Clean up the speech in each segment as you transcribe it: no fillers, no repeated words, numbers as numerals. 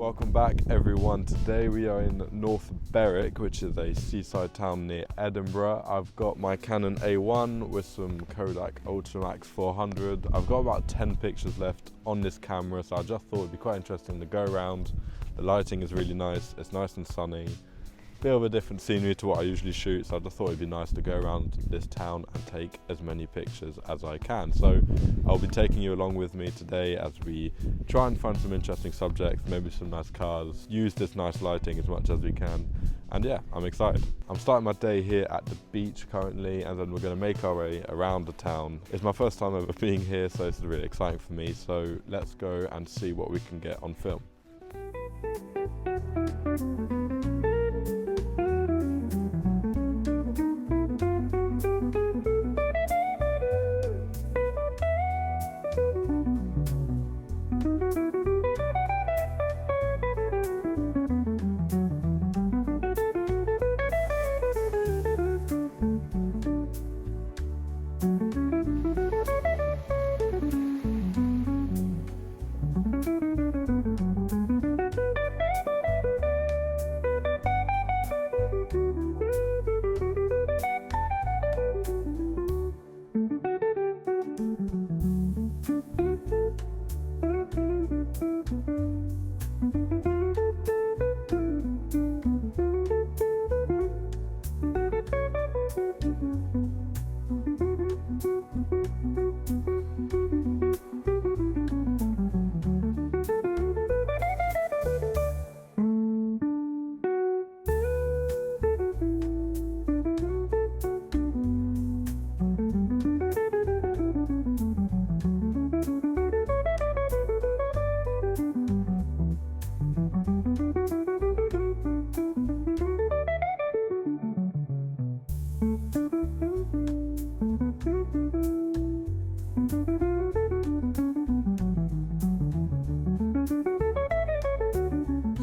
Welcome back everyone. Today we are in North Berwick, which is a seaside town near Edinburgh. I've got my Canon A1 with some Kodak Ultramax 400. I've got about 10 pictures left on this camera, so I just thought it'd be quite interesting to go around. The lighting is really nice, it's nice and sunny. Bit of a different scenery to what I usually shoot, so I just thought it'd be nice to go around this town and take as many pictures as I can. So I'll be taking you along with me today as we try and find some interesting subjects, maybe some nice cars, use this nice lighting as much as we can. And yeah, I'm excited. I'm starting my day here at the beach currently, and then we're going to make our way around the town. It's my first time ever being here, so it's really exciting for me. So let's go and see what we can get on film.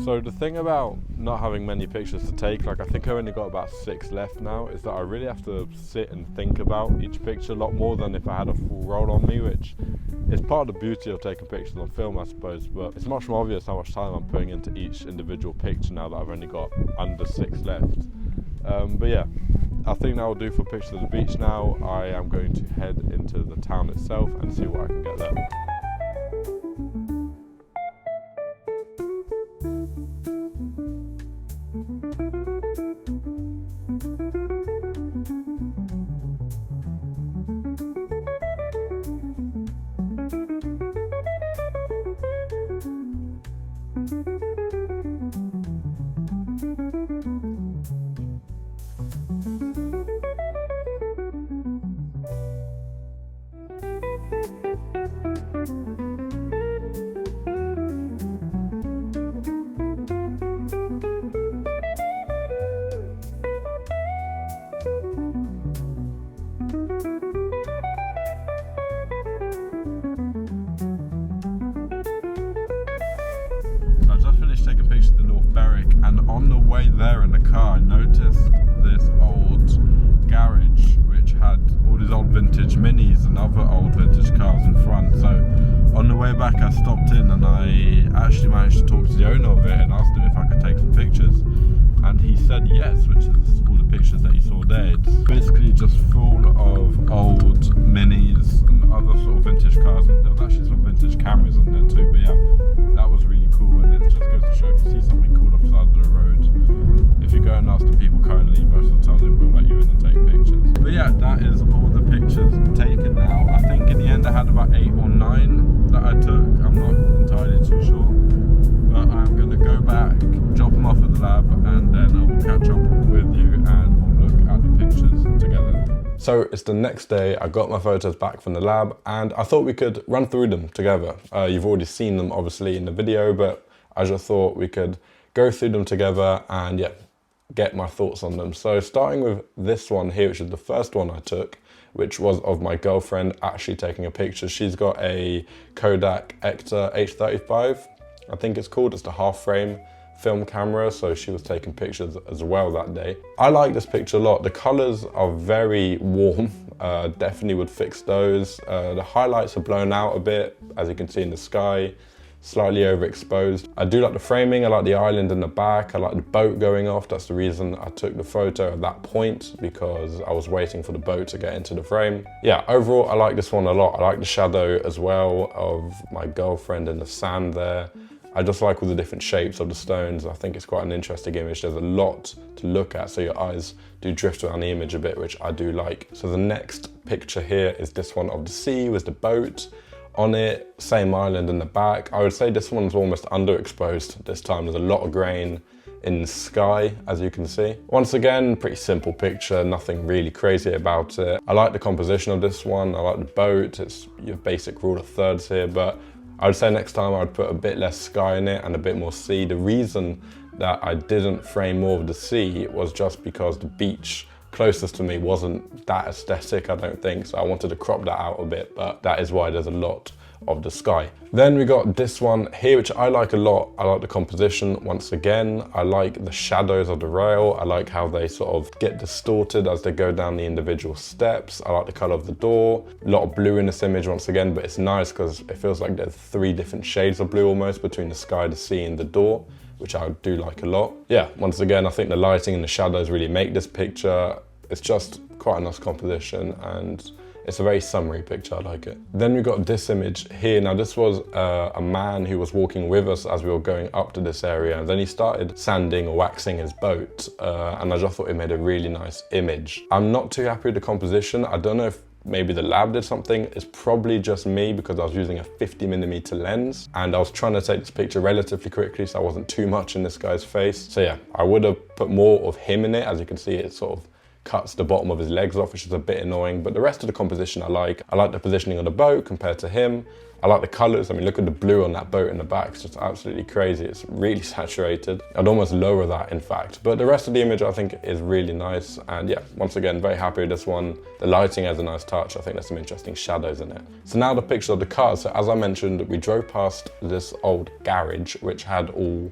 So the thing about not having many pictures to take, like I think I've only got about 6 left now, is that I really have to sit and think about each picture a lot more than if I had a full roll on me, which is part of the beauty of taking pictures on film, I suppose, but it's much more obvious how much time I'm putting into each individual picture now that I've only got under 6 left. But yeah, I think that will do for pictures of the beach now. I am going to head into the town itself and see what I can get there. Taking pictures of the North Berwick, and on the way there in the car I noticed this old garage which had all these old vintage Minis and other old vintage cars in front. So on the way back I stopped in and I actually managed to talk to the owner of it and asked him if I could take some pictures, and he said yes, which is all the pictures that you saw there. It's basically just full of old Minis and other sort of vintage cars, and there was actually some vintage cameras in there too, but yeah, that was really cool. And it just goes to show, if you see something cool off the side of the road, if you go and ask the people currently, most of the time they will let you in and take pictures. But yeah, that is all the pictures taken now. I think in the end I had about 8 or 9 that I took. I'm not entirely too sure, but I'm going to go back, drop them off at the lab, and then I will catch up with you and we'll look at the pictures together. So it's the next day, I got my photos back from the lab and I thought we could run through them together. You've already seen them obviously in the video, but I just thought we could go through them together and yeah, get my thoughts on them. So starting with this one here, which is the first one I took, which was of my girlfriend actually taking a picture. She's got a Kodak H35, I think it's called. It's the half frame film camera, so she was taking pictures as well that day. I like this picture a lot. The colors are very warm, definitely would fix those. The highlights are blown out a bit, as you can see in the sky. slightly overexposed. I do like the framing, I like the island in the back, I like the boat going off. That's the reason I took the photo at that point, because I was waiting for the boat to get into the frame. Yeah, overall I like this one a lot. I like the shadow as well of my girlfriend in the sand there. I just like all the different shapes of the stones. I think it's quite an interesting image. There's a lot to look at, so your eyes do drift around the image a bit, which I do like. So the next picture here is this one of the sea with the boat on it, same island in the back. I would say this one's almost underexposed this time. There's a lot of grain in the sky, as you can see. Once again, pretty simple picture, nothing really crazy about it. I like the composition of this one. I like the boat. It's your basic rule of thirds here, but I would say next time I'd put a bit less sky in it and a bit more sea. The reason that I didn't frame more of the sea was just because the beach closest to me wasn't that aesthetic, I don't think, so I wanted to crop that out a bit, but that is why there's a lot of the sky. Then we got this one here, which I like a lot. I like the composition once again. I like the shadows of the rail. I like how they sort of get distorted as they go down the individual steps. I like the color of the door. A lot of blue in this image once again, but it's nice because it feels like there's 3 different shades of blue almost between the sky, the sea and the door, which I do like a lot. Yeah, once again, I think the lighting and the shadows really make this picture. It's just quite a nice composition and it's a very summery picture, I like it. Then we got this image here. Now this was a man who was walking with us as we were going up to this area, and then he started sanding or waxing his boat, and I just thought it made a really nice image. I'm not too happy with the composition. I don't know if maybe the lab did something. It's probably just me because I was using a 50mm lens and I was trying to take this picture relatively quickly so I wasn't too much in this guy's face. So yeah, I would have put more of him in it. As you can see, it sort of cuts the bottom of his legs off, which is a bit annoying, but the rest of the composition I like. I like the positioning of the boat compared to him. I like the colors. I mean, look at the blue on that boat in the back. It's just absolutely crazy. It's really saturated. I'd almost lower that, in fact. But the rest of the image I think is really nice. And yeah, once again, very happy with this one. The lighting has a nice touch. I think there's some interesting shadows in it. So now the picture of the cars. So as I mentioned, we drove past this old garage, which had all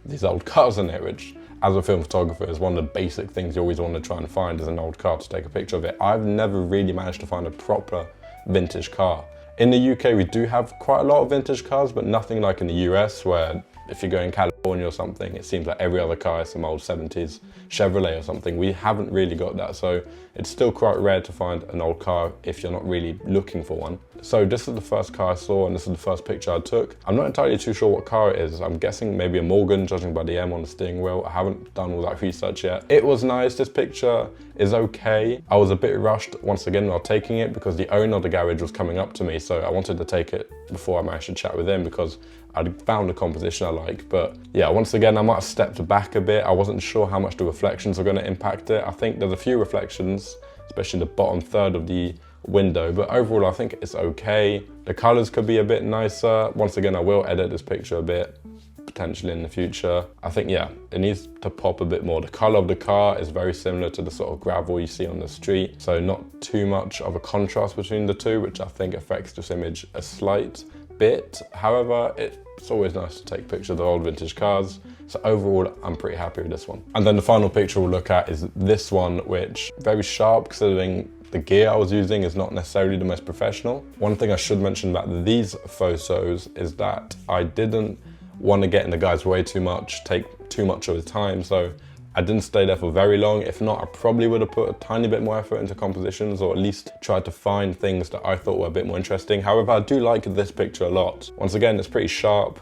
these old cars in it, which as a film photographer is one of the basic things you always want to try and find is an old car to take a picture of it. I've never really managed to find a proper vintage car. In the UK, we do have quite a lot of vintage cars, but nothing like in the US where if you go in California or something, it seems like every other car is some old 70s Chevrolet or something. We haven't really got that, so it's still quite rare to find an old car if you're not really looking for one. So this is the first car I saw and this is the first picture I took. I'm not entirely too sure what car it is. I'm guessing maybe a Morgan, judging by the M on the steering wheel. I haven't done all that research yet. It was nice. This picture is okay. I was a bit rushed once again while taking it because the owner of the garage was coming up to me, so I wanted to take it before I managed to chat with him because I'd found a composition I like. But yeah, once again, I might have stepped back a bit. I wasn't sure how much the reflections are going to impact it. I think there's a few reflections, especially the bottom third of the window, but overall I think it's okay. The colors could be a bit nicer. Once again, I will edit this picture a bit, potentially in the future. I think, yeah, it needs to pop a bit more. The color of the car is very similar to the sort of gravel you see on the street, so not too much of a contrast between the two, which I think affects this image a slight bit. However, it's always nice to take pictures of old vintage cars. So overall, I'm pretty happy with this one. And then the final picture we'll look at is this one, which very sharp considering the gear I was using is not necessarily the most professional. One thing I should mention about these photos is that I didn't want to get in the guy's way too much, take too much of his time, so I didn't stay there for very long. If not, I probably would have put a tiny bit more effort into compositions or at least tried to find things that I thought were a bit more interesting. However, I do like this picture a lot. Once again, it's pretty sharp.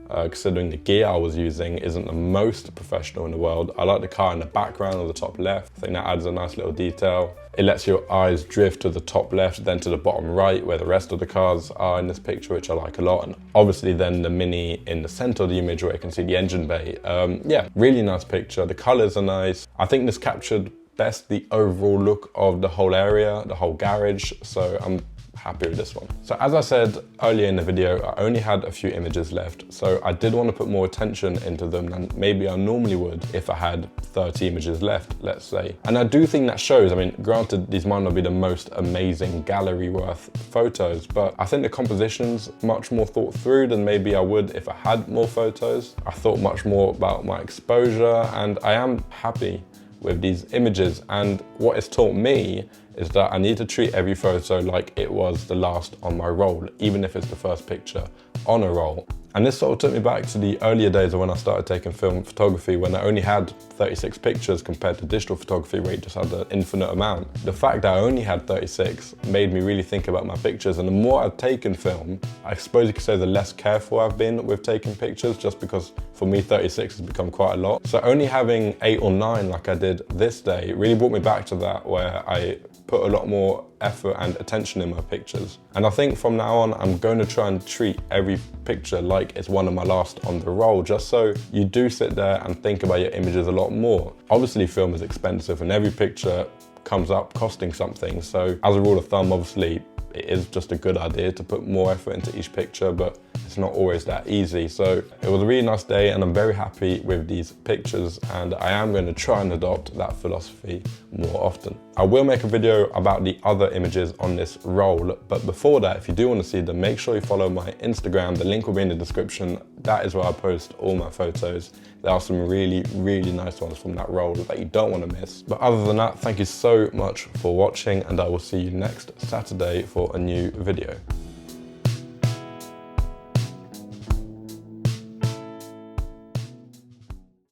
Considering the gear I was using isn't the most professional in the world. I like the car in the background or the top left. I think that adds a nice little detail. It lets your eyes drift to the top left, then to the bottom right, where the rest of the cars are in this picture, which I like a lot. And obviously then the Mini in the center of the image where you can see the engine bay. Yeah, really nice picture. The colors are nice. I think this captured best the overall look of the whole area, the whole garage. So I'm happy with this one. So as I said earlier in the video, I only had a few images left, so I did want to put more attention into them than maybe I normally would if I had 30 images left, let's say. And I do think that shows. I mean, granted, these might not be the most amazing gallery worth photos, but I think the composition's much more thought through than maybe I would if I had more photos. I thought much more about my exposure, and I am happy with these images. And what it's taught me is that I need to treat every photo like it was the last on my roll, even if it's the first picture on a roll. And this sort of took me back to the earlier days of when I started taking film photography, when I only had 36 pictures compared to digital photography where you just had an infinite amount. The fact that I only had 36 made me really think about my pictures, and the more I've taken film, I suppose you could say the less careful I've been with taking pictures, just because for me 36 has become quite a lot. So only having 8 or 9 like I did this day really brought me back to that, where I put a lot more effort and attention in my pictures. And I think from now on, I'm going to try and treat every picture like it's one of my last on the roll, just so you do sit there and think about your images a lot more. Obviously, film is expensive and every picture comes up costing something. So as a rule of thumb, obviously, it is just a good idea to put more effort into each picture, but it's not always that easy. So it was a really nice day and I'm very happy with these pictures, and I am going to try and adopt that philosophy more often. I will make a video about the other images on this roll, but before that, if you do want to see them, make sure you follow my Instagram. The link will be in the description. That is where I post all my photos. There are some really, really nice ones from that roll that you don't want to miss. But other than that, thank you so much for watching, and I will see you next Saturday for a new video.